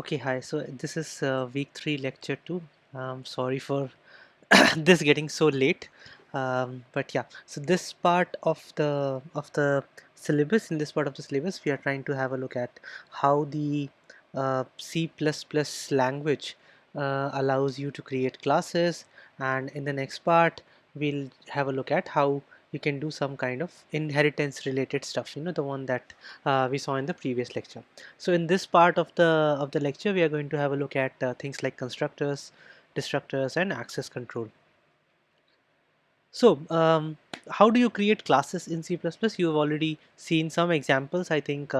Okay, hi. So this is week 3, lecture 2. Sorry for this getting so late, but yeah. So this part of the syllabus, in this part of the syllabus, we are trying to have a look at how the C++ language allows you to create classes, and in the next part, we'll have a look at how you can do some kind of inheritance related stuff. The one that we saw in the previous lecture. So in this part of the lecture, we are going to have a look at things like constructors, destructors, and access control. So how do you create classes in C++? You've already seen some examples. I think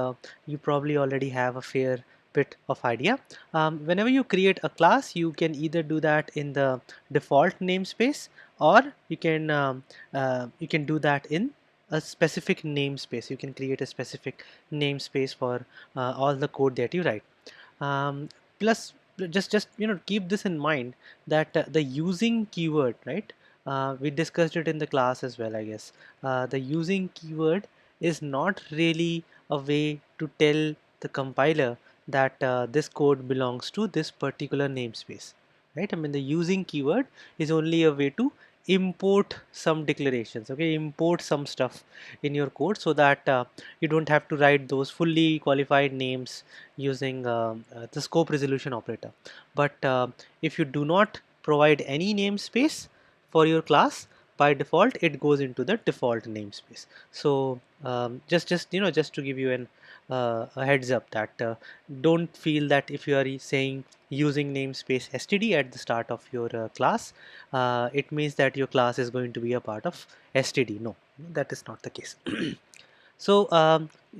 you probably already have a fair bit of idea. Whenever you create a class, you can either do that in the default namespace, or you can do that in a specific namespace. You can create a specific namespace for all the code that you write. um, Plus, just keep this in mind that the using keyword, right? We discussed it in the class as well, I guess. The using keyword is not really a way to tell the compiler that this code belongs to this particular namespace, right? I mean, the using keyword is only a way to import some declarations, okay, import some stuff in your code, so that you don't have to write those fully qualified names using the scope resolution operator. But if you do not provide any namespace for your class, by default it goes into the default namespace. So just to give you a heads up that don't feel that if you are saying using namespace std at the start of your class, it means that your class is going to be a part of std. No, that is not the case. So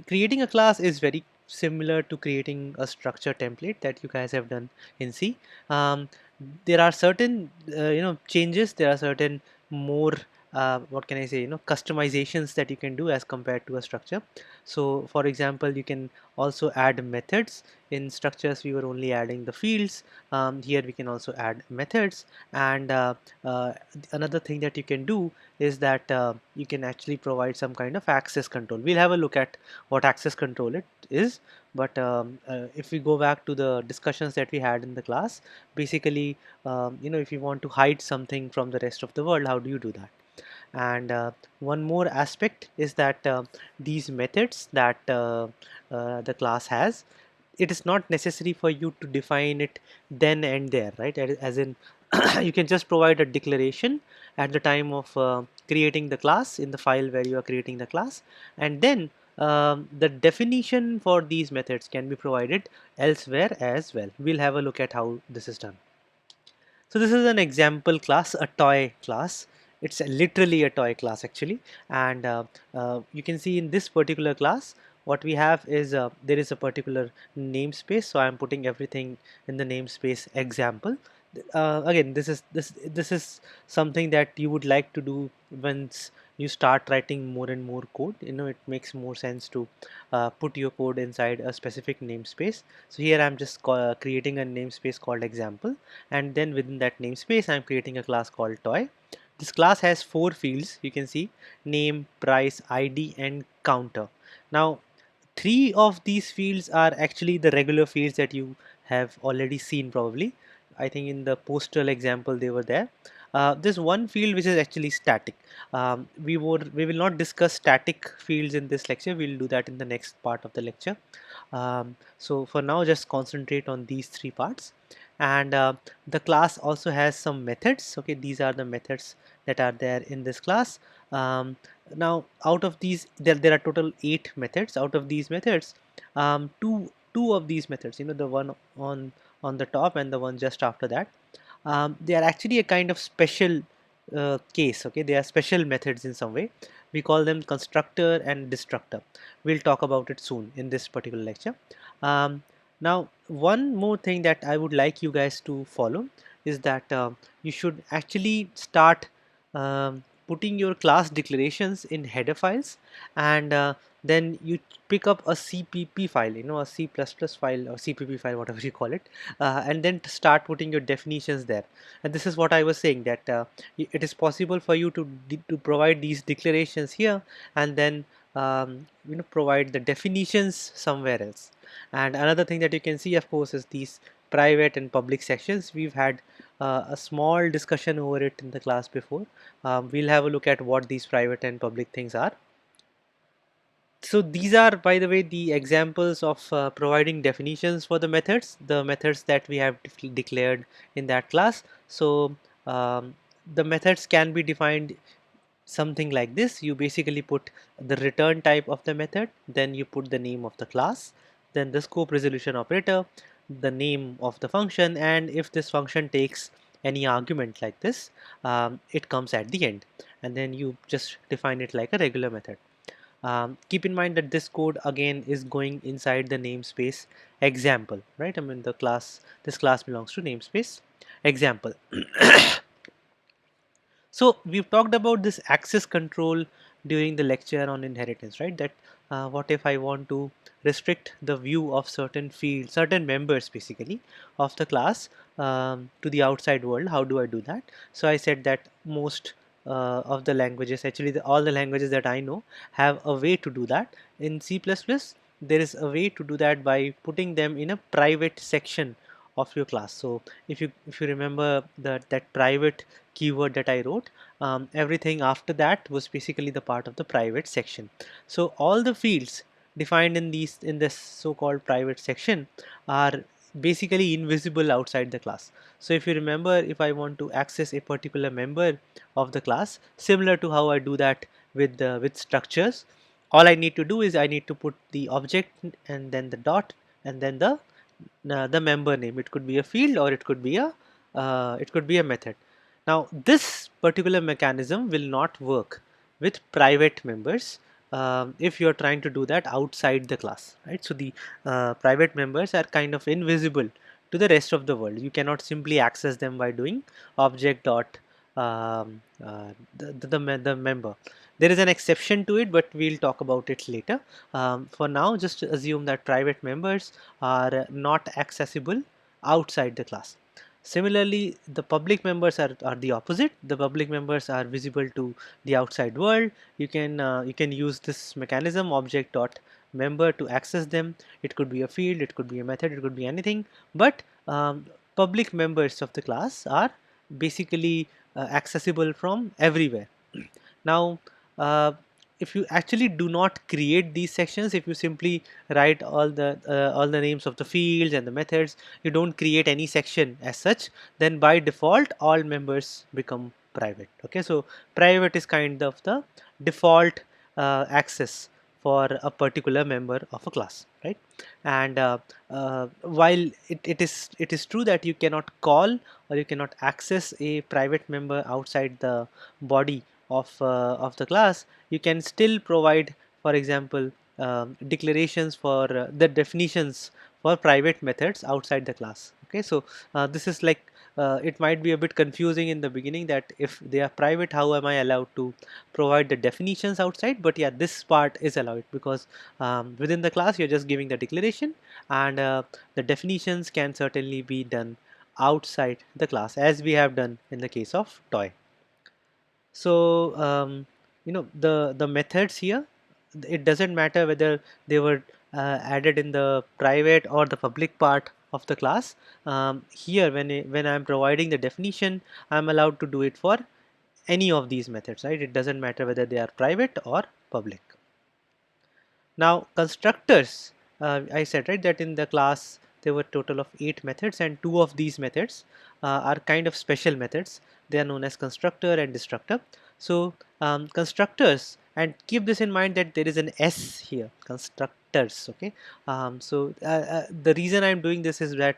creating a class is very similar to creating a structure template that you guys have done in C. Um, there are certain changes. There are certain more what can I say, customizations that you can do as compared to a structure. So for example, you can also add methods. In structures we were only adding the fields. Here we can also add methods, and uh, another thing that you can do is that you can actually provide some kind of access control. We'll have a look at what access control it is, but if we go back to the discussions that we had in the class, basically, if you want to hide something from the rest of the world, how do you do that? And one more aspect is that these methods that the class has, it is not necessary for you to define it then and there, right? As in you can just provide a declaration at the time of creating the class in the file where you are creating the class, and then the definition for these methods can be provided elsewhere as well. We'll have a look at how this is done. So this is an example class, a toy class. It's literally a toy class actually, and you can see in this particular class what we have is there is a particular namespace. So I'm putting everything in the namespace example. Again, this is something that you would like to do once you start writing more and more code. It makes more sense to put your code inside a specific namespace. So here I'm just creating a namespace called example, and then within that namespace I'm creating a class called toy. This class has 4 fields, you can see: name, price, id, and counter. Now 3 of these fields are actually the regular fields that you have already seen probably. I think in the postal example they were there. There's one field which is actually static. We will not discuss static fields in this lecture. We'll do that in the next part of the lecture. So for now, just concentrate on these 3 parts. And the class also has some methods. Okay, these are the methods that are there in this class. Now out of these, there are total 8 methods. Out of these methods, two of these methods, the one on the top and the one just after that, they are actually a kind of special case. Okay, they are special methods in some way. We call them constructor and destructor. We'll talk about it soon in this particular lecture. Now one more thing that I would like you guys to follow is that you should actually start putting your class declarations in header files, and then you pick up a cpp file, a C++ file or cpp file, whatever you call it, and then to start putting your definitions there. And this is what I was saying, that it is possible for you to provide these declarations here, and then provide the definitions somewhere else. And another thing that you can see, of course, is these private and public sections. We've had a small discussion over it in the class before. We'll have a look at what these private and public things are. So these are, by the way, the examples of providing definitions for the methods that we have declared in that class. So the methods can be defined something like this. You basically put the return type of the method, then you put the name of the class, then the scope resolution operator, the name of the function, and if this function takes any argument like this, it comes at the end, and then you just define it like a regular method. Keep in mind that this code again is going inside the namespace example, right? I mean, this class belongs to namespace example. So we've talked about this access control during the lecture on inheritance, right? That what if I want to restrict the view of certain fields, certain members basically of the class to the outside world? How do I do that? So I said that most of the languages, actually all the languages that I know, have a way to do that. In C++, there is a way to do that by putting them in a private section of your class. So if you remember that private keyword that I wrote, everything after that was basically the part of the private section. So all the fields defined in this so-called private section are basically invisible outside the class. So if you remember, if I want to access a particular member of the class, similar to how I do that with structures, all I need to do is I need to put the object and then the dot and then the member name. It could be a field or it could be a method. Now this particular mechanism will not work with private members if you are trying to do that outside the class, right? So the private members are kind of invisible to the rest of the world. You cannot simply access them by doing object dot the member. There is an exception to it, but we'll talk about it later. For now, just assume that private members are not accessible outside the class. Similarly, the public members are the opposite. The public members are visible to the outside world. You can use this mechanism object dot member to access them. It could be a field, it could be a method, it could be anything. But public members of the class are basically accessible from everywhere. Now, uh, if you actually do not create these sections, if you simply write all the names of the fields and the methods, you don't create any section as such, then by default all members become private. Okay, so private is kind of the default access for a particular member of a class, right? And while it is true that you cannot call or you cannot access a private member outside the body of the class, you can still provide, for example, declarations for the definitions for private methods outside the class. Okay, so this is like it might be a bit confusing in the beginning that if they are private, how am I allowed to provide the definitions outside? But yeah, this part is allowed because within the class you're just giving the declaration, and the definitions can certainly be done outside the class, as we have done in the case of toy. So the methods here, it doesn't matter whether they were added in the private or the public part of the class. Here when I'm providing the definition, I'm allowed to do it for any of these methods, right? It doesn't matter whether they are private or public. Now constructors, I said, right, that in the class there were total of 8 methods, and 2 of these methods are kind of special methods. They are known as constructor and destructor. So constructors, and keep this in mind that there is an S here, constructors. Okay, the reason I'm doing this is that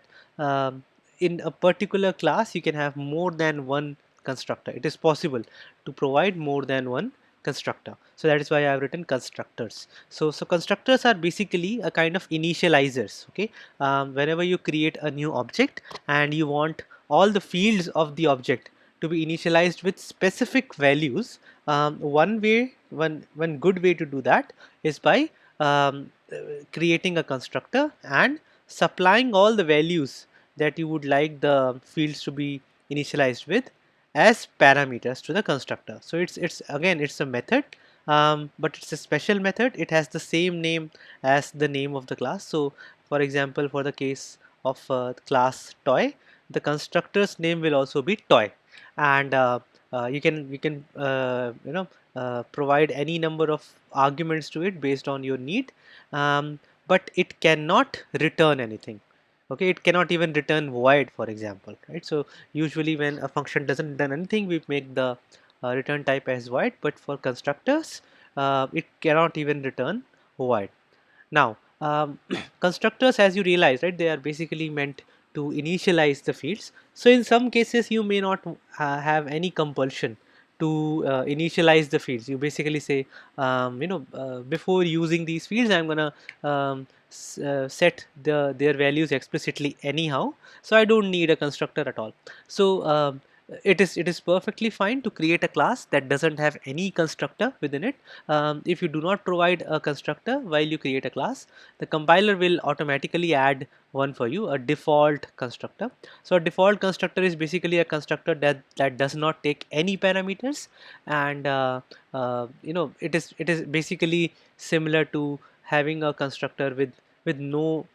in a particular class you can have more than one constructor. It is possible to provide more than one constructor, so that is why I have written constructors. So constructors are basically a kind of initializers. Okay, whenever you create a new object and you want all the fields of the object to be initialized with specific values, one good way to do that is by creating a constructor and supplying all the values that you would like the fields to be initialized with as parameters to the constructor. So it's again it's a method but it's a special method. It has the same name as the name of the class. So for example, for the case of class toy, the constructor's name will also be toy, and you can provide any number of arguments to it based on your need, but it cannot return anything. Okay, it cannot even return void, for example, right? So usually when a function doesn't return anything, we make the return type as void, but for constructors it cannot even return void. Now, constructors, as you realize, right, they are basically meant to initialize the fields. So in some cases, you may not have any compulsion to initialize the fields. You basically say, before using these fields, I'm gonna set their values explicitly anyhow. So I don't need a constructor at all. So it is perfectly fine to create a class that doesn't have any constructor within it. If you do not provide a constructor while you create a class, the compiler will automatically add one for you, a default constructor. So a default constructor is basically a constructor that does not take any parameters, and it is basically similar to having a constructor with no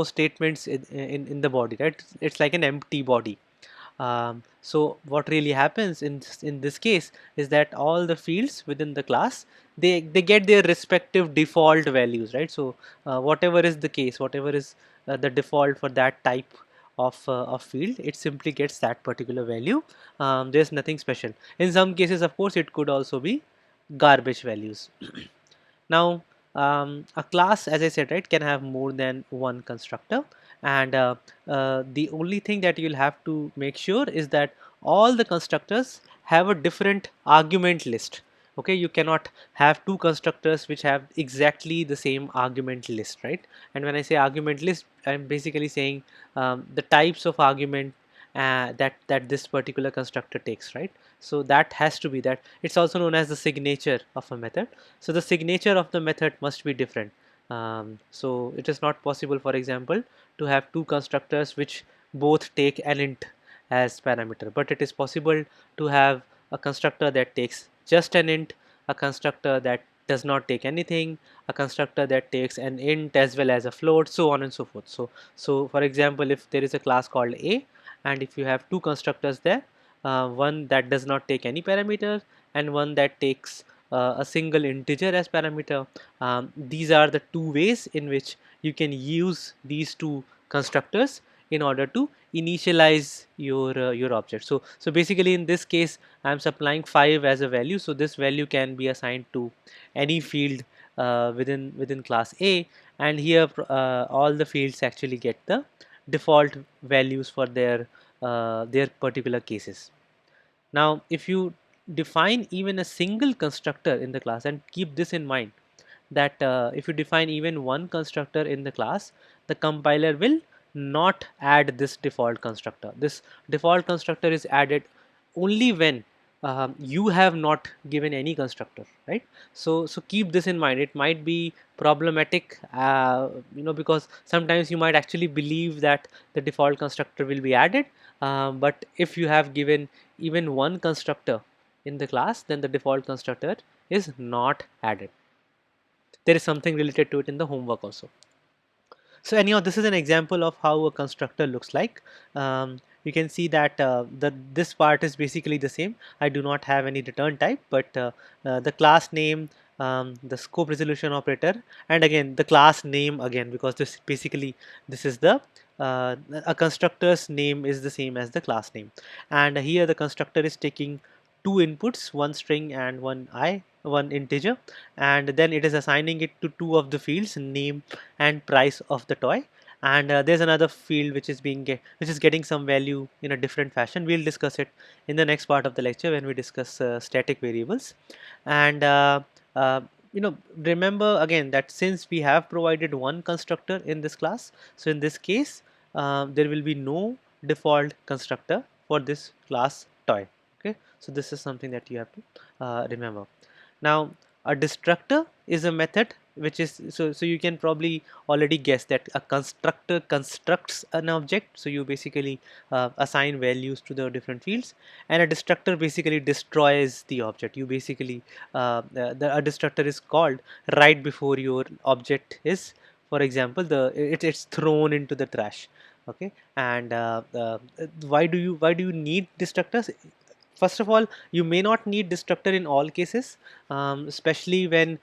statements in the body, right? It's like an empty body. So what really happens in this case is that all the fields within the class, they get their respective default values, right? So whatever is the case, whatever is the default for that type of field, it simply gets that particular value. There's nothing special. In some cases, of course, it could also be garbage values. Now, a class, as I said, right, can have more than one constructor, and the only thing that you'll have to make sure is that all the constructors have a different argument list. Okay, you cannot have two constructors which have exactly the same argument list, right? And when I say argument list, I'm basically saying the types of argument that this particular constructor takes, right? So that has to be that. It's also known as the signature of a method. So the signature of the method must be different. So it is not possible, for example, to have two constructors which both take an int as parameter, but it is possible to have a constructor that takes just an int, a constructor that does not take anything, a constructor that takes an int as well as a float, so on and so forth. So for example, if there is a class called A, and if you have two constructors there, one that does not take any parameter and one that takes a single integer as parameter. These are the two ways in which you can use these two constructors in order to initialize your object. So basically in this case, I am supplying 5 as a value. So this value can be assigned to any field within class A, and here all the fields actually get the default values for their particular cases. Now, if you define even a single constructor in the class, and keep this in mind, that if you define even one constructor in the class, the compiler will not add this default constructor. This default constructor is added only when you have not given any constructor, right? So keep this in mind. It might be problematic, because sometimes you might actually believe that the default constructor will be added, but if you have given even one constructor in the class, then the default constructor is not added. There is something related to it in the homework also. So anyhow, this is an example of how a constructor looks like. You can see that this part is basically the same. I do not have any return type, but the class name, the scope resolution operator, and again the class name again, because this is the a constructor's name is the same as the class name, and here the constructor is taking two inputs, one string and one integer, and then it is assigning it to two of the fields, name and price of the toy. And there's another field which is which is getting some value in a different fashion. We'll discuss it in the next part of the lecture when we discuss static variables. And uh, remember again that since we have provided one constructor in this class, so in this case there will be no default constructor for this class toy. Okay, so this is something that you have to remember. Now, a destructor is a method which is so you can probably already guess that a constructor constructs an object, so you basically assign values to the different fields, and a destructor basically destroys the object. You basically a destructor is called right before your object is, for example, it's thrown into the trash. Okay, and why do you need destructors? First of all, you may not need destructor in all cases, especially when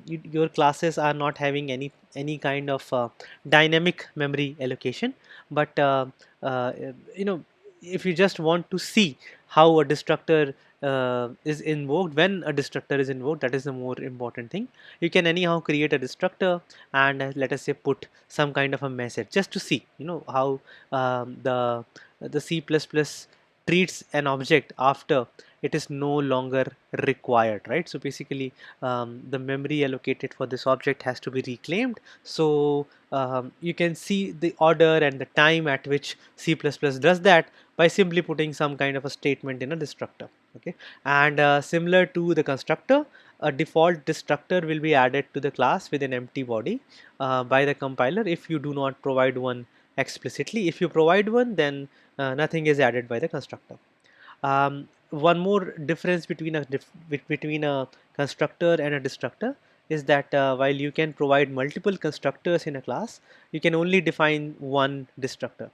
your classes are not having any kind of dynamic memory allocation. But uh, you know, if you just want to see how a destructor is invoked, when a destructor is invoked, that is the more important thing. You can anyhow create a destructor and let us say put some kind of a message just to see, how the C++ treats an object after it is no longer required, right? So basically, the memory allocated for this object has to be reclaimed. So you can see the order and the time at which C++ does that by simply putting some kind of a statement in a destructor. Okay, and similar to the constructor, a default destructor will be added to the class with an empty body by the compiler if you do not provide one explicitly. If you provide one, then nothing is added by the constructor. One more difference between a constructor and a destructor is that while you can provide multiple constructors in a class, you can only define one destructor.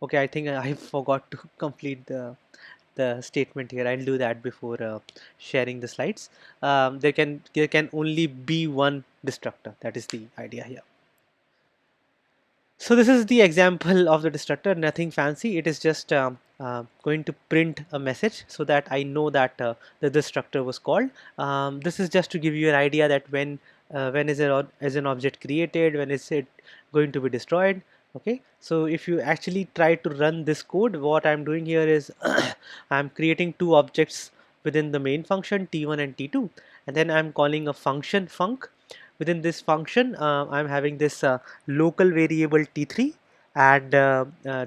Okay, I think I forgot to complete the statement here. I'll do that before sharing the slides. There can only be one destructor. That is the idea here. So this is the example of the destructor, nothing fancy. It is just going to print a message so that I know that the destructor was called. This is just to give you an idea that when is an object created, when is it going to be destroyed. Okay, so if you actually try to run this code, what I'm doing here is I'm creating two objects within the main function t1 and t2, and then I'm calling a function func. Within this function, I'm having this local variable t3, and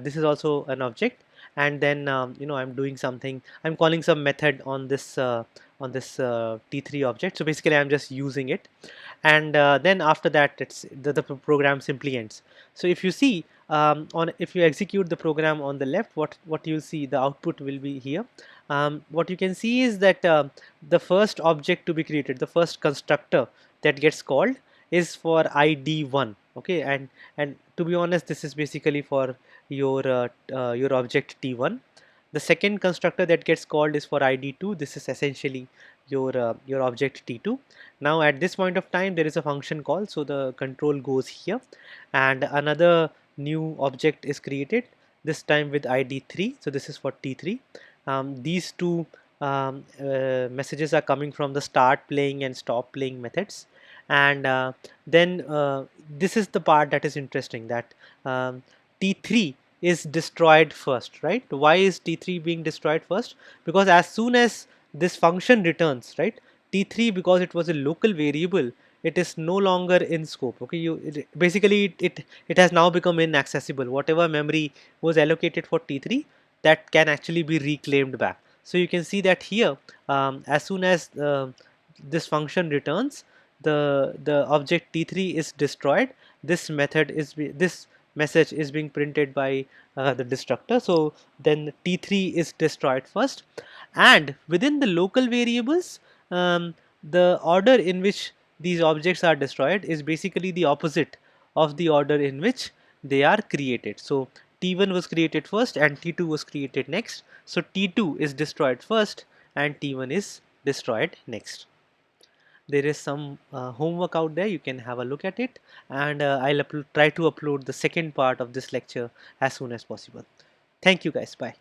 this is also an object. And then I'm doing something. I'm calling some method on this t3 object. So basically, I'm just using it, and then after that, the program simply ends. So if you see if you execute the program on the left, what you'll see, the output will be here. What you can see is that the first object to be created, the first constructor that gets called is for id1. Okay, and to be honest, this is basically for your object t1. The second constructor that gets called is for id2. This is essentially your object t2. Now at this point of time there is a function call, so the control goes here, and another new object is created, this time with id3. So this is for t3. These two messages are coming from the start playing and stop playing methods. And then this is the part that is interesting, that t3 is destroyed first, right? Why is t3 being destroyed first? Because as soon as this function returns, right, t3, because it was a local variable, it is no longer in scope. Okay, basically it has now become inaccessible. Whatever memory was allocated for t3, that can actually be reclaimed back. So you can see that here, as soon as this function returns, the object t3 is destroyed. This message is being printed by the destructor. So then t3 is destroyed first, and within the local variables, the order in which these objects are destroyed is basically the opposite of the order in which they are created. So t1 was created first and t2 was created next. So t2 is destroyed first and t1 is destroyed next. There is some homework out there, you can have a look at it, and I'll try to upload the second part of this lecture as soon as possible. Thank you guys, bye.